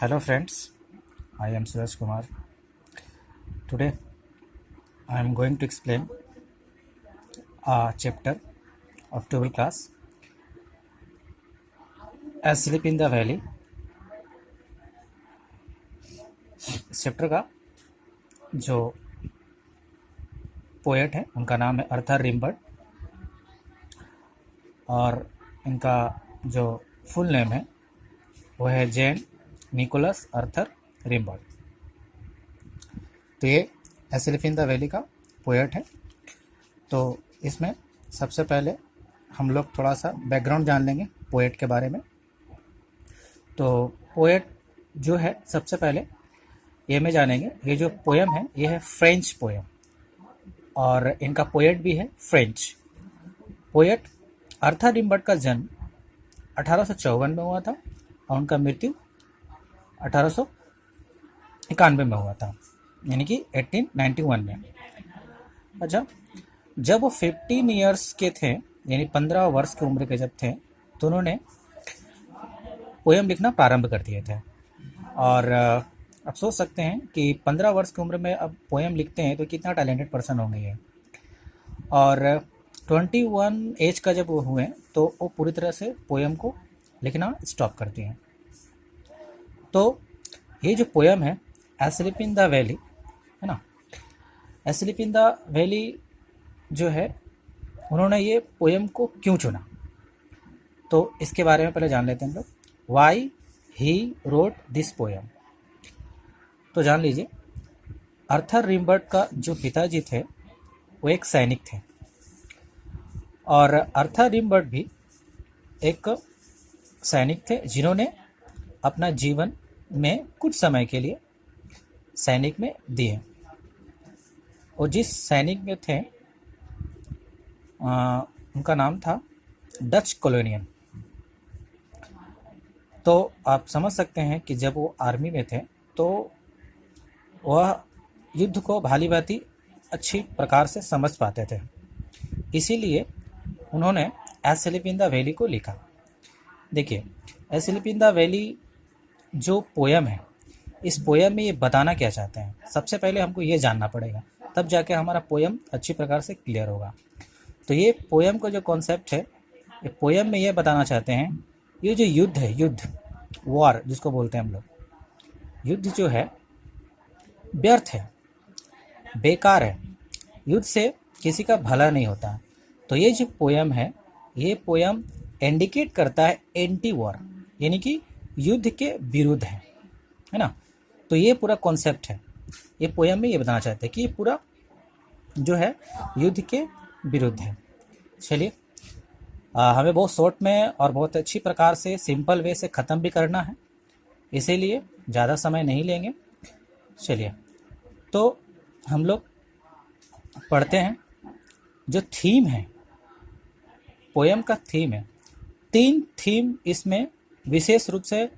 Hello friends, I am Suraj Kumar. Today I am going to explain a chapter of 12th class, Asleep in the Valley. इस chapter का जो poet है उनका नाम है अर्थर रिम्बर्ट और इनका जो फुल नेम है वो है जैन निकोलस अर्थर रिम्बर्ट। तो ये एस्लीप इन द वैली का पोएट है। तो इसमें सबसे पहले हम लोग थोड़ा सा बैकग्राउंड जान लेंगे पोएट के बारे में। तो पोएट जो है सबसे पहले ये में जानेंगे, ये जो पोएम है ये है फ्रेंच पोएम और इनका पोएट भी है फ्रेंच। पोएट अर्थर रिम्बर्ट का जन्म 1854 में हुआ था और उनका मृत्यु 1891 में हुआ था, यानी कि 1891 में। अच्छा, जब वो 15 ईयर्स के थे, यानी 15 वर्ष की उम्र के जब थे, तो उन्होंने पोएम लिखना प्रारंभ कर दिए थे। और आप सोच सकते हैं कि 15 वर्ष की उम्र में अब पोएम लिखते हैं तो कितना टैलेंटेड पर्सन होंगे ये। और 21 एज का जब वो हुए तो वो पूरी तरह से पोएम को लिखना स्टॉप करती हैं। तो ये जो पोएम है एस्लीप इन द वैली है ना, एस्लीप इन द वैली जो है उन्होंने ये पोएम को क्यों चुना, तो इसके बारे में पहले जान लेते हैं हम लोग। Why he wrote this poem, तो जान लीजिए अर्थर रिम्बर्ट का जो पिताजी थे वो एक सैनिक थे और अर्थर रिम्बर्ट भी एक सैनिक थे जिन्होंने अपना जीवन में कुछ समय के लिए सैनिक में दिए। और जिस सैनिक में थे उनका नाम था डच कॉलोनियन। तो आप समझ सकते हैं कि जब वो आर्मी में थे तो वह युद्ध को भाली भांति अच्छी प्रकार से समझ पाते थे, इसीलिए उन्होंने एस्लीप इन द वैली को लिखा। देखिए एस्लीप इन द वैली जो पोएम है, इस पोएम में ये बताना क्या चाहते हैं, सबसे पहले हमको ये जानना पड़ेगा, तब जाके हमारा पोएम अच्छी प्रकार से क्लियर होगा। तो ये पोएम का जो कॉन्सेप्ट है, ये पोएम में ये बताना चाहते हैं ये जो युद्ध है, युद्ध वॉर जिसको बोलते हैं हम लोग, युद्ध जो है व्यर्थ है, बेकार है, युद्ध से किसी का भला नहीं होता। तो ये जो पोएम है, ये पोएम इंडिकेट करता है एंटी वॉर, यानी कि युद्ध के विरुद्ध है ना। तो ये पूरा कॉन्सेप्ट है, ये पोएम में ये बताना चाहते हैं कि ये पूरा जो है युद्ध के विरुद्ध है। चलिए हमें बहुत शॉर्ट में और बहुत अच्छी प्रकार से सिंपल वे से ख़त्म भी करना है, इसीलिए ज़्यादा समय नहीं लेंगे। चलिए तो हम लोग पढ़ते हैं। जो थीम है पोएम का थीम है, 3 थीम इसमें विशेष रूप से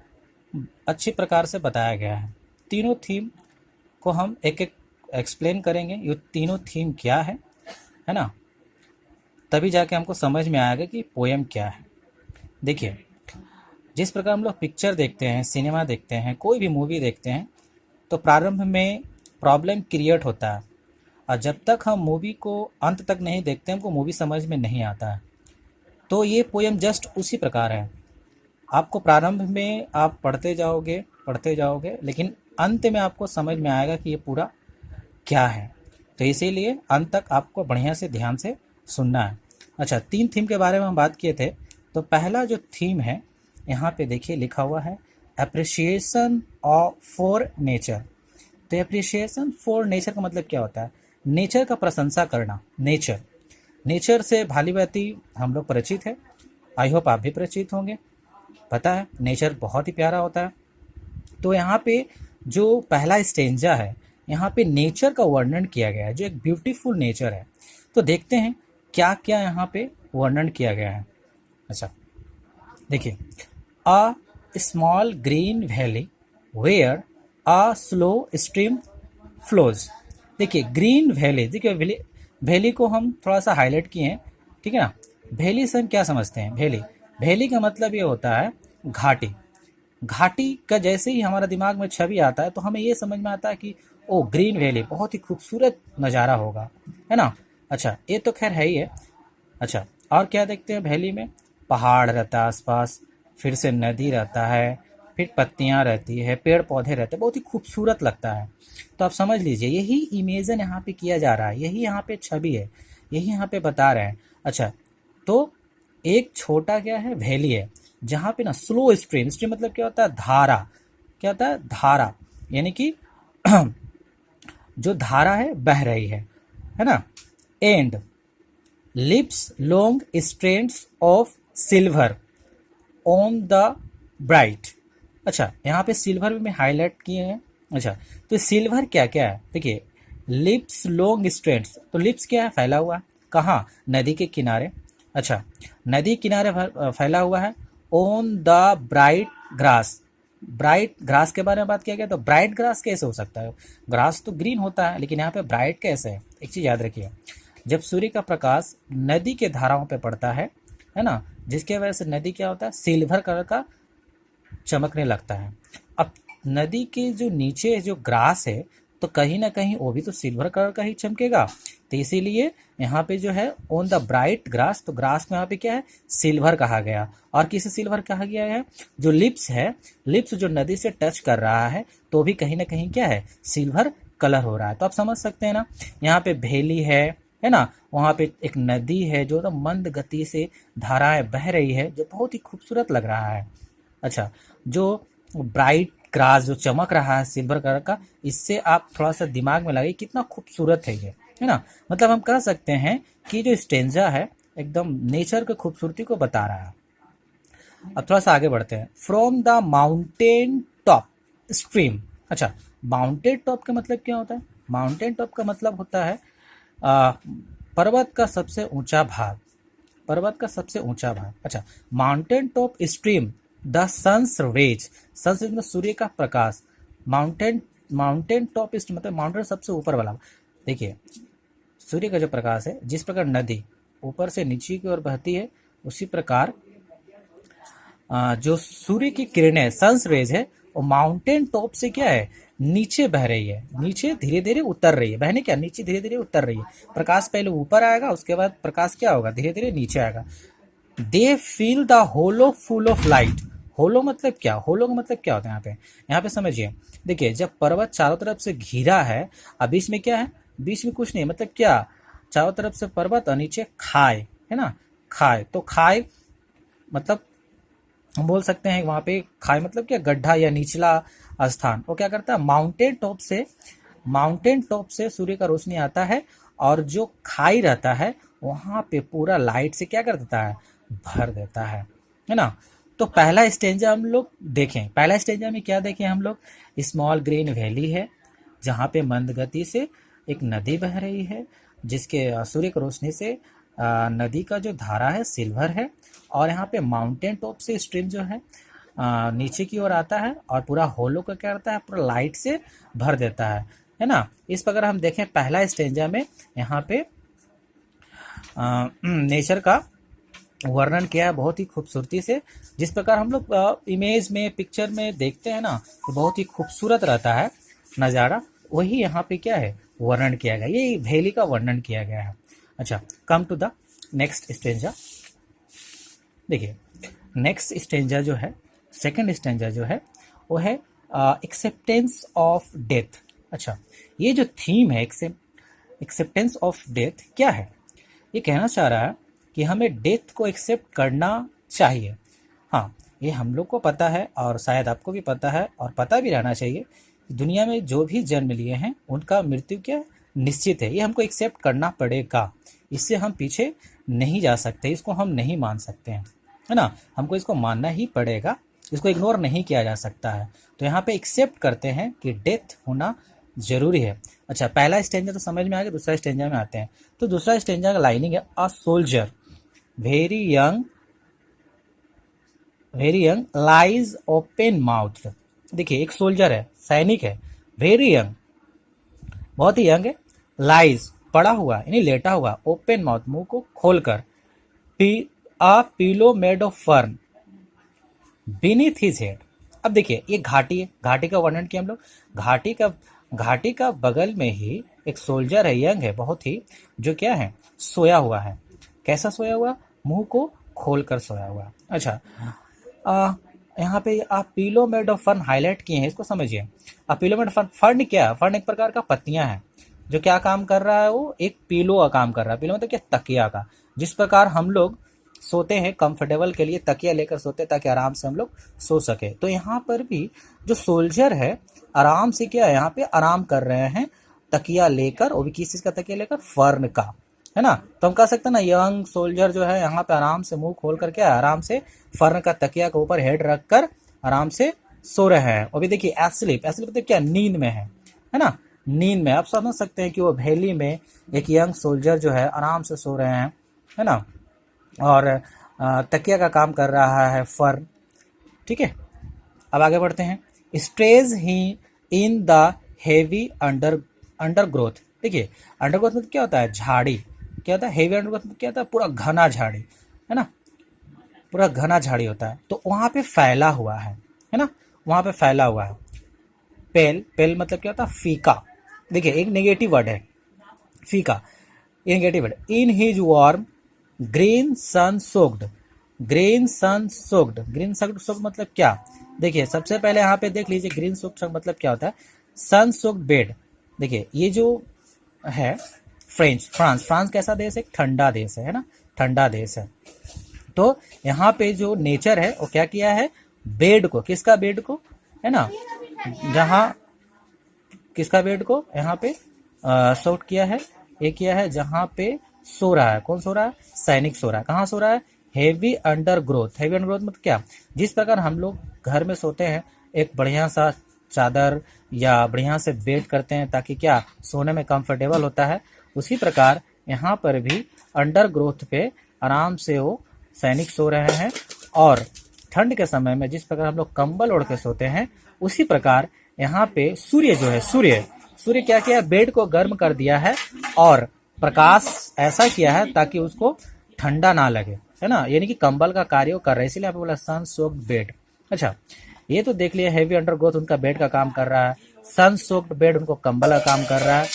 अच्छी प्रकार से बताया गया है। तीनों थीम को हम एक एक एक्सप्लेन करेंगे, ये तीनों थीम क्या है ना, तभी जाके हमको समझ में आएगा कि पोएम क्या है। देखिए जिस प्रकार हम लोग पिक्चर देखते हैं, सिनेमा देखते हैं, कोई भी मूवी देखते हैं, तो प्रारंभ में प्रॉब्लम क्रिएट होता है और जब तक हम मूवी को अंत तक नहीं देखते हमको मूवी समझ में नहीं आता है। तो ये पोएम जस्ट उसी प्रकार है, आपको प्रारंभ में आप पढ़ते जाओगे लेकिन अंत में आपको समझ में आएगा कि ये पूरा क्या है। तो इसीलिए अंत तक आपको बढ़िया से ध्यान से सुनना है। अच्छा, 3 थीम के बारे में हम बात किए थे। तो पहला जो थीम है यहाँ पे देखिए लिखा हुआ है एप्रिशिएशन फॉर नेचर। तो एप्रिशिएशन फॉर नेचर का मतलब क्या होता है, नेचर का प्रशंसा करना। नेचर से भाली भांति हम लोग परिचित है, आई होप आप भी परिचित होंगे, पता है नेचर बहुत ही प्यारा होता है। तो यहाँ पे जो पहला स्टेंजा है, यहाँ पे नेचर का वर्णन किया गया है, जो एक ब्यूटीफुल नेचर है। तो देखते हैं क्या क्या यहाँ पे वर्णन किया गया है। अच्छा देखिए, a small green valley where a slow stream flows. देखिए ग्रीन वैली, देखिए वैली को हम थोड़ा सा हाईलाइट किए हैं, ठीक है ना। वैली से हम क्या समझते हैं, वैली का मतलब ये होता है घाटी। घाटी का जैसे ही हमारा दिमाग में छवि आता है तो हमें ये समझ में आता है कि ओ ग्रीन वैली बहुत ही खूबसूरत नज़ारा होगा, है ना। अच्छा, ये तो खैर है ही है। अच्छा, और क्या देखते हैं वैली में? पहाड़ रहता है आसपास, फिर से नदी रहता है, फिर पत्तियां रहती है, पेड़ पौधे रहते हैं, बहुत ही खूबसूरत लगता है। तो आप समझ लीजिए यही इमेजिन यहाँ पे किया जा रहा है, यही यहाँ पे छवि है, यही यहाँ पे बता रहे हैं। अच्छा, तो एक छोटा क्या है, वैली है, जहाँ पे ना स्लो स्ट्रीम, स्ट्रीम मतलब क्या होता है? धारा। क्या होता है? धारा, यानी कि जो धारा है बह रही है ना। And lips long strands of silver on the bright. अच्छा, यहाँ पे सिल्वर भी मैं हाईलाइट किए हैं। अच्छा, तो सिल्वर क्या क्या है? देखिए, लिप्स लॉन्ग स्ट्रेंड्स, तो लिप्स क्या है? फैला हुआ है। कहाँ? नदी के किनारे। अच्छा, नदी किनारे फैला हुआ है। On the bright grass, bright grass के बारे में बात किया गया, तो ब्राइट ग्रास कैसे हो सकता है? ग्रास तो ग्रीन होता है, लेकिन यहाँ पे ब्राइट कैसे है? एक चीज़ याद रखिए, जब सूर्य का प्रकाश नदी के धाराओं पे पड़ता है ना, जिसके वजह से नदी क्या होता है? सिल्वर कलर का चमकने लगता है। अब नदी के जो नीचे जो ग्रास है, तो कहीं ना कहीं वो भी तो सिल्वर कलर का ही चमकेगा। तो इसीलिए यहाँ पे जो है ऑन द ब्राइट ग्रास, तो ग्रास में यहाँ पे क्या है? सिल्वर कहा गया। और किसे सिल्वर कहा गया है? जो लिप्स है, लिप्स जो नदी से टच कर रहा है, तो भी कहीं ना कहीं क्या है? सिल्वर कलर हो रहा है। तो आप समझ सकते हैं ना, यहाँ पे भेली है ना, वहाँ पे एक नदी है जो ना मंद गति से धाराएं बह रही है, जो बहुत ही खूबसूरत लग रहा है। अच्छा, जो ब्राइट ग्रास जो चमक रहा है सिल्वर कलर का, इससे आप थोड़ा सा दिमाग में लगाइए कितना खूबसूरत है ये, है ना। मतलब हम कह सकते हैं कि जो स्टेंजा है एकदम नेचर की खूबसूरती को बता रहा है। अब थोड़ा सा आगे बढ़ते हैं। From the mountain top stream. अच्छा, माउंटेन टॉप का मतलब क्या होता है? माउंटेन टॉप का मतलब होता है पर्वत का सबसे ऊंचा भाग, पर्वत का सबसे ऊंचा भाग। अच्छा, mountain top stream the sun's rays, sun's rays में सूर्य का प्रकाश। माउंटेन, माउंटेन टॉप स्ट्रीम मतलब माउंटेन सबसे ऊपर वाला। देखिए, सूर्य का जो प्रकाश है, जिस प्रकार नदी ऊपर से नीचे की ओर बहती है, उसी प्रकार जो सूर्य की किरणें सन्स रेज है, वो माउंटेन टॉप से क्या है? नीचे बह रही है, नीचे धीरे धीरे उतर रही है। बहने क्या? नीचे धीरे धीरे उतर रही है। प्रकाश पहले ऊपर आएगा, उसके बाद प्रकाश क्या होगा? धीरे धीरे नीचे आएगा। They feel the hollow full of light. Hollow मतलब क्या? होलो का मतलब क्या होता है? यहाँ पे समझिए। देखिए, जब पर्वत चारों तरफ से घिरा है, अब बीच में क्या है? बीच में कुछ नहीं, मतलब क्या? चारों तरफ से पर्वत और नीचे खाई, है ना। खाई, तो खाई मतलब हम बोल सकते हैं वहां पे खाई मतलब क्या? गड्ढा या निचला स्थान। वो क्या करता है? माउंटेन टॉप से सूर्य का रोशनी आता है, और जो खाई रहता है वहां पे पूरा लाइट से क्या कर देता है? भर देता है ना। तो पहला स्टेंजा हम लोग देखें, पहला स्टेंजा में क्या देखें हम लोग? स्मॉल ग्रीन वैली है, जहाँ पे मंद गति से एक नदी बह रही है, जिसके सूर्य की रोशनी से नदी का जो धारा है सिल्वर है। और यहाँ पे माउंटेन टॉप से स्ट्रीम जो है नीचे की ओर आता है, और पूरा होलो का क्या करता है? पूरा लाइट से भर देता है ना। इस प्रकार हम देखें पहला स्टेंजा में यहाँ पे नेचर का वर्णन किया है बहुत ही खूबसूरती से। जिस प्रकार हम लोग इमेज में, पिक्चर में देखते हैं ना, तो बहुत ही खूबसूरत रहता है नज़ारा, वही यहाँ पे क्या है? वर्णन किया गया, ये वैली का वर्णन किया गया है। अच्छा, come to the next stanza. देखिए, नेक्स्ट स्टेंजा जो है, सेकंड स्टेंजा जो है, वो है एक्सेप्टेंस ऑफ डेथ। अच्छा, ये जो थीम है एक्सेप्टेंस ऑफ डेथ क्या है? ये कहना चाह रहा है कि हमें डेथ को एक्सेप्ट करना चाहिए। हाँ, ये हम लोग को पता है, और शायद आपको भी पता है, और पता भी रहना चाहिए, दुनिया में जो भी जन्म लिए हैं उनका मृत्यु क्या निश्चित है। ये हमको एक्सेप्ट करना पड़ेगा, इससे हम पीछे नहीं जा सकते, इसको हम नहीं मान सकते हैं, है ना। हमको इसको मानना ही पड़ेगा, इसको इग्नोर नहीं किया जा सकता है। तो यहाँ पे एक्सेप्ट करते हैं कि डेथ होना जरूरी है। अच्छा, पहला स्टेंजा तो समझ में आ गया, दूसरा स्टेंजा में आते हैं। तो दूसरा स्टेंजा का लाइनिंग है, a soldier very young lies open mouth. देखिए, एक सोल्जर है, सैनिक है, वेरी यंग, बहुत ही यंग है, लाइज पड़ा हुआ यानी लेटा हुआ, ओपन माउथ मुंह को खोलकर, a pillow made of fern beneath his head, अब देखिए ये घाटी है, घाटी का वर्णन किया हम लोग। घाटी का बगल में ही एक सोल्जर है, यंग है बहुत ही, जो क्या है, सोया हुआ है। कैसा सोया हुआ? मुंह को खोल कर सोया हुआ। अच्छा, यहाँ पे आप पीलो मेड ऑफ फर्न हाईलाइट किए हैं, इसको समझिए। अब पीलो मेड फर्न, फर्न क्या है? फर्न एक प्रकार का पत्तियां हैं जो क्या काम कर रहा है, वो एक पीलो का काम कर रहा है। पीलो मतलब क्या? तकिया का। जिस प्रकार हम लोग सोते हैं कंफर्टेबल के लिए तकिया लेकर सोते हैं ताकि आराम से हम लोग सो सके, तो यहाँ पर भी जो सोल्जर है आराम से क्या है, यहाँ पे आराम कर रहे हैं तकिया लेकर, वो भी किस चीज का तकिया लेकर? फर्न का, है ना। तो हम कह सकते हैं ना, यंग सोल्जर जो है यहाँ पे आराम से मुंह खोल कर क्या है, आराम से फर्न का तकिया के ऊपर हेड रख कर आराम से सो रहे हैं। और भी देखिए एस्लीप, एस्लीप मतलब क्या? नींद में है ना, नींद में। आप समझ सकते हैं कि वो वैली में एक यंग सोल्जर जो है आराम से सो रहे हैं, है ना, और तकिया का काम कर रहा है फर्न। ठीक है, अब आगे बढ़ते हैं। Esterase he in the heavy undergrowth. देखिए अंडरग्रोथ मतलब क्या होता है? झाड़ी। क्या होता है? हेवी अंडरग्रोथ मतलब क्या होता है? पूरा घना झाड़ी, है ना, पूरा घना झाड़ी होता है। तो वहां पे फैला हुआ है ना, वहां पे फैला हुआ है। पेल, पेल मतलब क्या होता है? फीका। देखिए एक नेगेटिव वर्ड है फीका, ये negative word. In his warm green sun soaked, green sun soaked, green soaked मतलब क्या? देखिए सबसे पहले यहाँ पे देख लीजिए ग्रीन सोक्ड मतलब क्या होता है? सन सोक्ड बेड। देखिए ये जो है फ्रांस कैसा देश है? ठंडा देश है ना, ठंडा देश है। तो यहाँ पे जो नेचर है वो क्या किया है? बेड को, किसका बेड को, है ना, जहाँ किसका बेड को यहाँ पे सोक्ड किया है, ये किया है जहाँ पे सो रहा है। कौन सो रहा है? सैनिक सो रहा है। कहाँ सो रहा है? Heavy undergrowth. हेवी अंडरग्रोथ मतलब क्या? जिस प्रकार हम लोग घर में सोते हैं एक बढ़िया सा चादर या बढ़िया से बेड करते हैं ताकि क्या, सोने में कंफर्टेबल होता है, उसी प्रकार यहाँ पर भी अंडरग्रोथ पे आराम से वो सैनिक सो रहे हैं। और ठंड के समय में जिस प्रकार हम लोग कंबल ओढ़ के सोते हैं, उसी प्रकार यहाँ पे सूर्य जो है, सूर्य क्या किया? बेड को गर्म कर दिया है और प्रकाश ऐसा किया है ताकि उसको ठंडा ना लगे, है ना, यानी कि कंबल का कार्य कर रहा है, इसीलिए यहाँ पे बोला सन सोक्ड बेड। अच्छा, ये तो देख लिया हेवी अंडरग्रोथ उनका बेड का काम कर रहा है, सन सोक्ड बेड उनको कंबल का काम कर रहा है।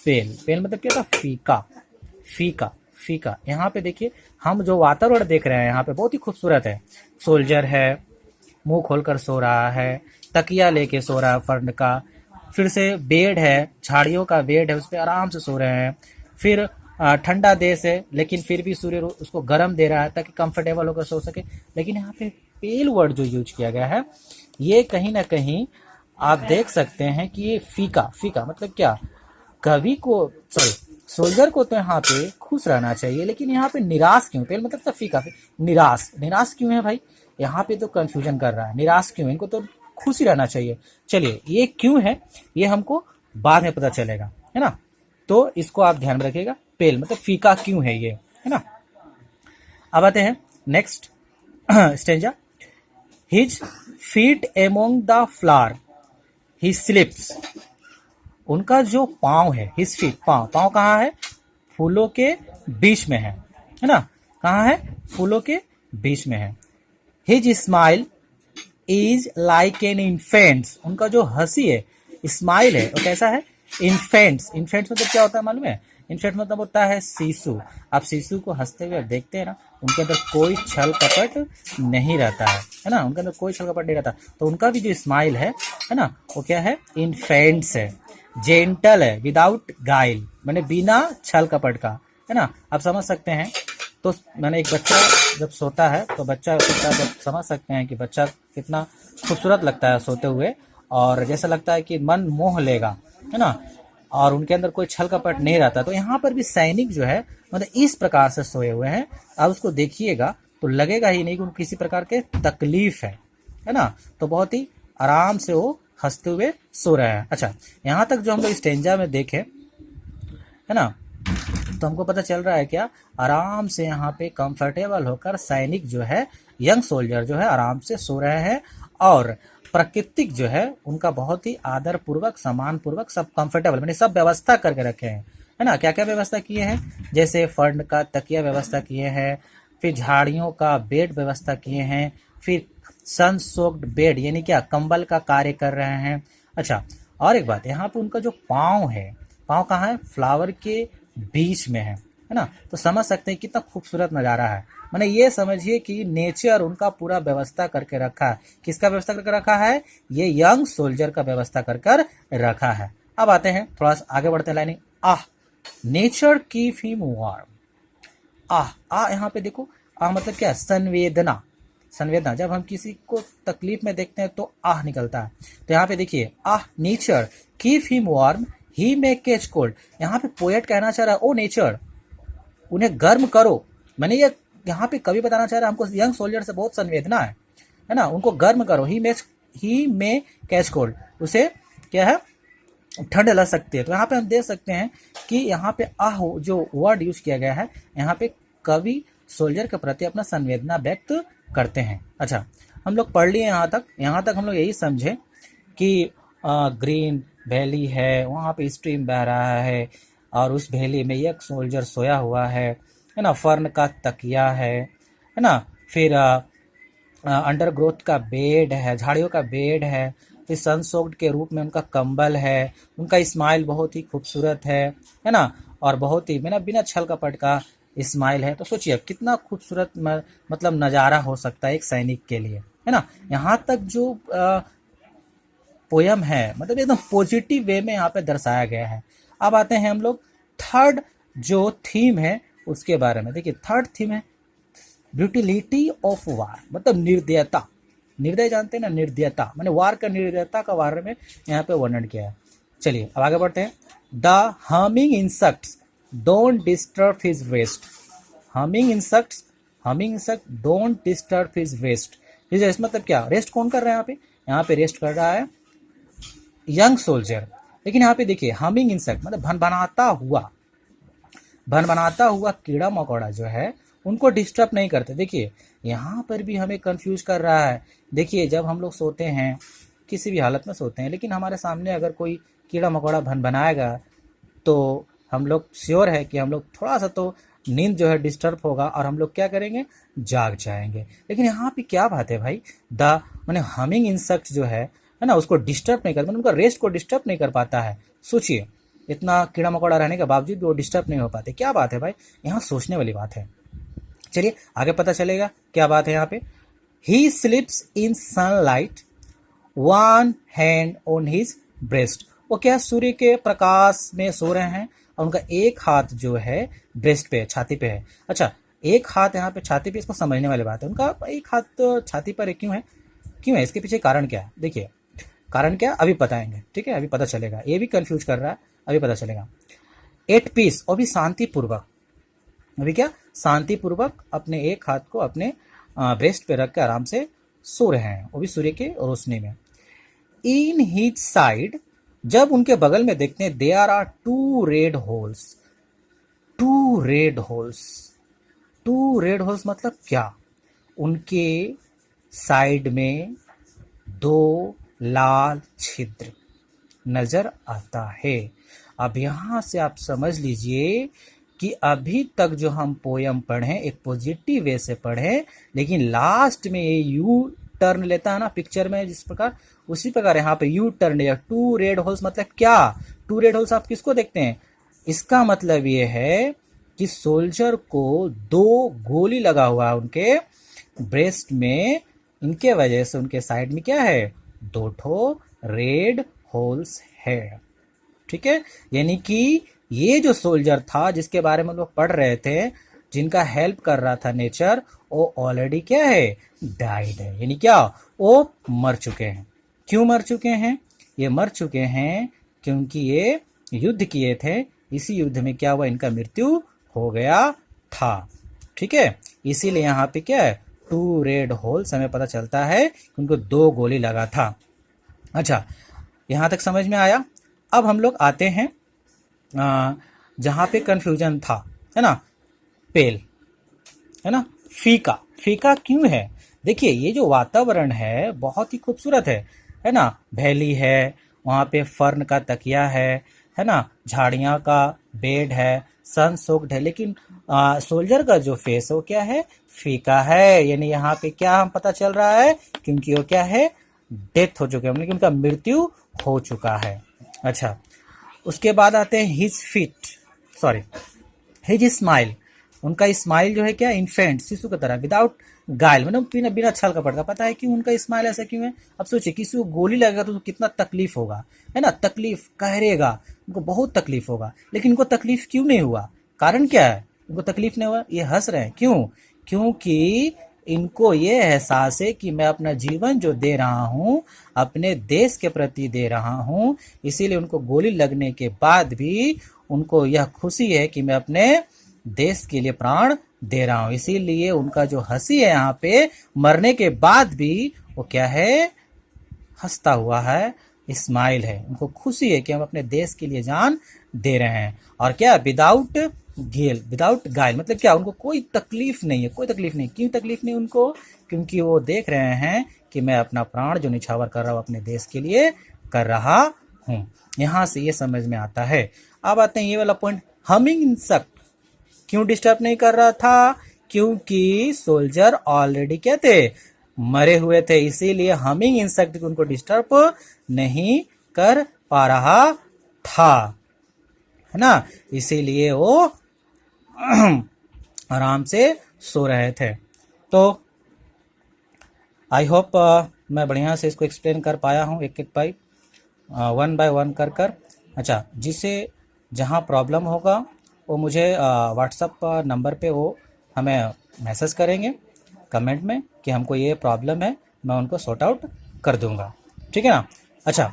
पेल, पेल मतलब क्या था? फीका, फीका, फीका। यहाँ पे देखिए हम जो वातावरण देख रहे हैं यहाँ पे बहुत ही खूबसूरत है। सोल्जर है, मुंह खोलकर सो रहा है, तकिया लेके सो रहा है फर्न का, फिर से बेड है, झाड़ियों का बेड है, उस पर आराम से सो रहे हैं। फिर ठंडा देश है लेकिन फिर भी सूर्य उसको गर्म दे रहा है ताकि कंफर्टेबल होकर सो सके। लेकिन यहाँ पे पेल वर्ड जो यूज किया गया है, ये कहीं ना कहीं आप देख सकते हैं कि ये फीका, फीका मतलब क्या? कवि को, सॉरी, सोल्जर को तो यहाँ पे खुश रहना चाहिए, लेकिन यहाँ पे निराश क्यों? पेल मतलब तो फीका, निराश, निराश क्यों है भाई? यहाँ पे तो कंफ्यूजन कर रहा है, निराश क्यों? इनको तो खुश ही रहना चाहिए। चलिए ये क्यों है ये हमको बाद में पता चलेगा, है ना, तो इसको आप ध्यान में रखिएगा। पेल मतलब फीका क्यों है ये, है ना। अब आते हैं next stanza. His feet among the flower he slips. उनका जो पाँव है, हिज फीट, पाँव, पाँव कहाँ है? फूलों के बीच में है ना, कहाँ है? फूलों के बीच में है। His smile is like an infants. उनका जो हंसी है, स्माइल है, वो कैसा है? इन्फेंट्स, इन्फेंट्स मतलब क्या होता है मालूम है? इन्फेंट मतलब होता है शिशु। आप शिशु को हंसते हुए देखते हैं ना, उनके अंदर कोई छल कपट नहीं रहता है ना, उनके अंदर कोई छल कपट नहीं रहता। तो उनका भी जो स्माइल है ना, वो क्या है? इन्फेंट्स है, जेंटल है, विदाउट गाइल, मैंने बिना छल कपट का, है ना। आप समझ सकते हैं। तो मैंने एक बच्चा जब सोता है तो बच्चा सोता है, जब समझ सकते हैं कि बच्चा कितना खूबसूरत लगता है सोते हुए, और जैसा लगता है कि मन मोह लेगा, है ना, और उनके अंदर कोई छल कपट नहीं रहता। तो यहाँ पर भी सैनिक जो है मतलब इस प्रकार से सोए हुए हैं। आप उसको देखिएगा तो लगेगा ही नहीं कि उनको किसी प्रकार के तकलीफ है ना, तो बहुत ही आराम से वो हंसते हुए सो रहे हैं। अच्छा, यहाँ तक जो हम लोग स्टेंजा में देखे, है ना, तो हमको पता चल रहा है क्या? आराम से यहाँ पे कंफर्टेबल होकर सैनिक जो है, यंग सोल्जर जो है आराम से सो रहे हैं, और प्राकृतिक जो है उनका बहुत ही आदर पूर्वक, सम्मान पूर्वक सब कंफर्टेबल, मैंने सब व्यवस्था करके रखे हैं, है ना। क्या क्या व्यवस्था किए हैं? जैसे फर्न का तकिया व्यवस्था किए हैं, फिर झाड़ियों का बेड व्यवस्था किए हैं, फिर सन सोक्ड बेड यानी क्या, कंबल का कार्य कर रहे हैं। अच्छा, और एक बात, यहाँ पे उनका जो पाँव है, पाँव कहाँ है, फ्लावर के बीच में है ना। तो समझ सकते हैं कितना खूबसूरत नज़ारा है। मैंने ये समझिए कि नेचर उनका पूरा व्यवस्था करके रखा है। किसका व्यवस्था करके रखा है, ये यंग सोल्जर का व्यवस्था कर रखा है। अब आते हैं थोड़ा सा आगे बढ़ते हैं लाइनिंग। आह नेचर कीप हिम वार्म। आह यहाँ पे देखो, मतलब क्या है, संवेदना। संवेदना, जब हम किसी को तकलीफ में देखते हैं तो आह निकलता है। तो यहाँ पे देखिए, आह नेचर कीप हिम वार्म ही मे कैच कोल्ड। यहाँ पे पोएट कहना चाह रहा है, ओ नेचर उन्हें गर्म करो। मैंने ये यहाँ पे कवि बताना चाह रहा है, हमको यंग सोल्जर से बहुत संवेदना है ना, उनको गर्म करो। ही मे कैच कोल्ड, उसे क्या है, ठंड लग सकती है। तो यहाँ पे हम देख सकते हैं कि यहाँ पे आह जो वर्ड यूज किया गया है, यहाँ पे कवि सोल्जर के प्रति अपना संवेदना व्यक्त करते हैं। अच्छा, हम लोग पढ़ लिए यहाँ तक हम लोग यही समझे कि ग्रीन वैली है, वहाँ पे स्ट्रीम बह रहा है और उस वैली में एक सोल्जर सोया हुआ है ना, फर्न का तकिया है ना, फिर अंडरग्रोथ का बेड है, झाड़ियों का बेड है, फिर सनसोक्ड के रूप में उनका कंबल है, उनका स्माइल बहुत ही खूबसूरत है ना, और बहुत ही बिना छल कपट का स्माइल है। तो सोचिए कितना खूबसूरत मतलब नज़ारा हो सकता है एक सैनिक के लिए, है ना। यहाँ तक जो पोयम है मतलब एकदम पॉजिटिव वे में यहाँ पे दर्शाया गया है। अब आते हैं हम लोग थर्ड जो थीम है उसके बारे में। देखिए थर्ड थीम है ब्रूटिलिटी ऑफ वार, मतलब निर्दयता। निर्दय जानते हैं ना, निर्दयता माने वार का, निर्दयता का बारे में यहाँ पे वर्णन किया है। चलिए अब आगे बढ़ते हैं। The humming insects don't disturb his rest. Humming insect don't disturb his rest. His rest मतलब क्या, रेस्ट कौन कर रहा है यहाँ पे, यहाँ पे रेस्ट कर रहा है यंग सोल्जर। लेकिन यहाँ पे देखिए हमिंग इंसेक्ट मतलब भनभनाता हुआ कीड़ा मकोड़ा जो है उनको डिस्टर्ब नहीं करते। देखिए यहाँ पर भी हमें कंफ्यूज कर रहा है। देखिए जब हम लोग सोते हैं, किसी भी हालत में सोते हैं, लेकिन हमारे सामने अगर कोई कीड़ा मकोड़ा भनभनाएगा तो हम लोग श्योर है कि हम लोग थोड़ा सा तो नींद जो है डिस्टर्ब होगा और हम लोग क्या करेंगे, जाग जाएंगे। लेकिन यहाँ पे क्या बात है भाई, द माने हमिंग इंसेक्ट जो है ना, उसको डिस्टर्ब नहीं करता, उनका रेस्ट को डिस्टर्ब नहीं कर पाता है। सोचिए इतना कीड़ा मकोड़ा रहने के बावजूद भी वो डिस्टर्ब नहीं हो पाते। क्या बात है भाई, यहाँ सोचने वाली बात है। चलिए आगे पता चलेगा क्या बात है यहाँ पे। He sleeps in sunlight one hand on his breast. वो क्या, सूर्य के प्रकाश में सो रहे हैं और उनका एक हाथ जो है ब्रेस्ट पे, छाती पे है। अच्छा, एक हाथ यहाँ पे छाती पे, इसको समझने वाली बात है। उनका एक हाथ तो छाती पर क्यों है, इसके पीछे कारण क्या है। देखिए कारण क्या, अभी बताएंगे, ठीक है, अभी पता चलेगा। ये भी कंफ्यूज कर रहा है, अभी पता चलेगा। एट पीस, और भी शांतिपूर्वक, अभी क्या, शांतिपूर्वक अपने एक हाथ को अपने ब्रेस्ट पे रख के आराम से सो रहे हैं, वो भी सूर्य के रोशनी में। इन हिज साइड, जब उनके बगल में देखते हैं, there are two red holes. Two red holes मतलब क्या, उनके साइड में दो लाल छिद्र नजर आता है। अब यहां से आप समझ लीजिए कि अभी तक जो हम पोयम पढ़े एक पॉजिटिव वे से पढ़े, लेकिन लास्ट में ये यू टर्न लेता है ना पिक्चर में जिस प्रकार, उसी प्रकार यहाँ पे यू टर्न या टू रेड होल्स मतलब क्या, टू रेड होल्स आप किसको देखते हैं, इसका मतलब ये है कि सोल्जर को दो गोली लगा हुआ है उनके ब्रेस्ट में, इनके वजह से उनके साइड में क्या है, दो ठो रेड होल्स है। ठीक है, यानी कि ये जो सोल्जर था जिसके बारे में हम लोग पढ़ रहे थे, जिनका हेल्प कर रहा था नेचर, वो ऑलरेडी क्या है, डाइड है। यानी क्या, वो मर चुके हैं। क्यों मर चुके हैं, ये मर चुके हैं क्योंकि ये युद्ध किए थे, इसी युद्ध में क्या हुआ, इनका मृत्यु हो गया था। ठीक है, इसीलिए यहाँ पे क्या है, टू रेड होल्स हमें पता चलता है कि उनको दो गोली लगा था। अच्छा, यहाँ तक समझ में आया। अब हम लोग आते हैं जहाँ पे कंफ्यूजन था, है ना, पेल, है ना, फीका। फीका क्यों है, देखिए ये जो वातावरण है बहुत ही खूबसूरत है ना, वैली है, वहाँ पे फर्न का तकिया है ना, झाड़ियाँ का बेड है, सन सोक्ड है, लेकिन सोल्जर का जो फेस है वो क्या है, फीका है। यानी यहाँ पे क्या हम पता चल रहा है, क्योंकि वो क्या है, डेथ हो चुका है, मतलब उनका मृत्यु हो चुका है। अच्छा, उसके बाद आते हैं हिज स्माइल। उनका स्माइल जो है क्या, इन्फेंट, शिशु की तरह, विदाउट गाइल, मतलब बिना बिना छल कपट का। पता है क्यों उनका स्माइल ऐसा क्यों है? अब सोचिए, किसी को गोली लगेगा तो कितना तकलीफ होगा, है ना, तकलीफ कहरेगा, उनको बहुत तकलीफ होगा, लेकिन इनको तकलीफ क्यों नहीं हुआ? कारण क्या है इनको तकलीफ नहीं हुआ? ये हंस रहे हैं, क्यों? क्योंकि इनको ये एहसास है कि मैं अपना जीवन जो दे रहा हूँ अपने देश के प्रति दे रहा हूँ, इसीलिए उनको गोली लगने के बाद भी उनको यह खुशी है कि मैं अपने देश के लिए प्राण दे रहा हूँ। इसीलिए उनका जो हंसी है यहाँ पे, मरने के बाद भी वो क्या है, हंसता हुआ है, स्माइल है। उनको खुशी है कि हम अपने देश के लिए जान दे रहे हैं। और क्या, विदाउट गाइल, मतलब क्या, उनको कोई तकलीफ नहीं है, कोई तकलीफ नहीं। क्यों तकलीफ नहीं उनको? क्योंकि वो देख रहे हैं कि मैं अपना प्राण जो निछावर कर रहा हूँ अपने देश के लिए कर रहा हूँ। यहाँ से ये समझ में आता है। अब आते हैं ये वाला पॉइंट, हमिंग इंसेक्ट क्यों डिस्टर्ब नहीं कर रहा था? क्योंकि सोल्जर ऑलरेडी क्या थे, मरे हुए थे, इसीलिए हमिंग इंसेक्ट उनको डिस्टर्ब नहीं कर पा रहा था, है ना। इसीलिए वो आराम से सो रहे थे। तो आई होप मैं बढ़िया से इसको एक्सप्लेन कर पाया हूँ, एक बाई वन बाय वन कर कर। अच्छा, जिसे जहाँ प्रॉब्लम होगा वो मुझे व्हाट्सअप नंबर पे वो हमें मैसेज करेंगे कमेंट में कि हमको ये प्रॉब्लम है, मैं उनको सॉर्ट आउट कर दूंगा, ठीक है ना। अच्छा,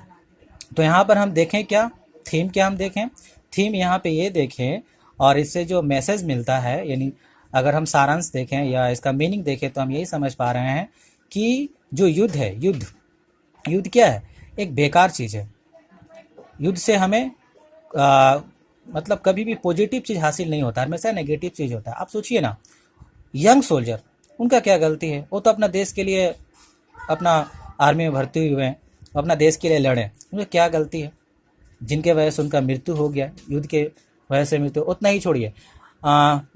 तो यहाँ पर हम देखें क्या थीम, क्या हम देखें थीम यहाँ पे ये देखें, और इससे जो मैसेज मिलता है, यानी अगर हम सारांश देखें या इसका मीनिंग देखें तो हम यही समझ पा रहे हैं कि जो युद्ध है, युद्ध क्या है, एक बेकार चीज़ है। युद्ध से हमें मतलब कभी भी पॉजिटिव चीज़ हासिल नहीं होता, हमेशा नेगेटिव चीज़ होता है। आप सोचिए ना, यंग सोल्जर, उनका क्या गलती है? वो तो अपना देश के लिए अपना आर्मी में भर्ती हुए हैं, अपना देश के लिए लड़े, उनकी क्या गलती है जिनके वजह से उनका मृत्यु हो गया, युद्ध के वजह से मृत्यु। उतना ही छोड़िए,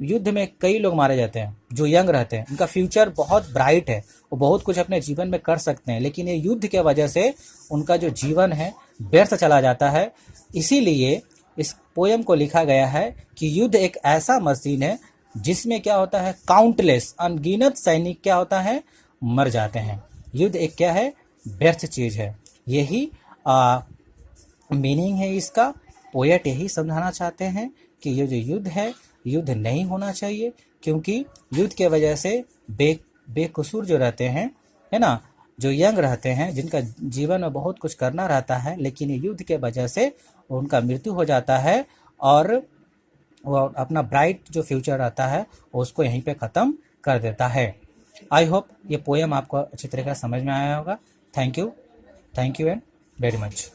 युद्ध में कई लोग मारे जाते हैं जो यंग रहते हैं, उनका फ्यूचर बहुत ब्राइट है, वो बहुत कुछ अपने जीवन में कर सकते हैं, लेकिन ये युद्ध के वजह से उनका जो जीवन है व्यर्थ चला जाता है। इसीलिए इस पोयम को लिखा गया है कि युद्ध एक ऐसा मशीन है जिसमें क्या होता है, काउंटलेस, अनगिनत सैनिक क्या होता है, मर जाते हैं। युद्ध एक क्या है, व्यर्थ चीज है। यही मीनिंग है इसका। पोएट यही समझाना चाहते हैं कि ये जो युद्ध है, युद्ध नहीं होना चाहिए, क्योंकि युद्ध के वजह से बेकसूर जो रहते हैं, है ना, जो यंग रहते हैं, जिनका जीवन में बहुत कुछ करना रहता है, लेकिन ये युद्ध के वजह से उनका मृत्यु हो जाता है, और वो अपना ब्राइट जो फ्यूचर रहता है उसको यहीं पे ख़त्म कर देता है। आई होप ये पोएम आपको अच्छी तरीके से समझ में आया होगा। Thank you and very much.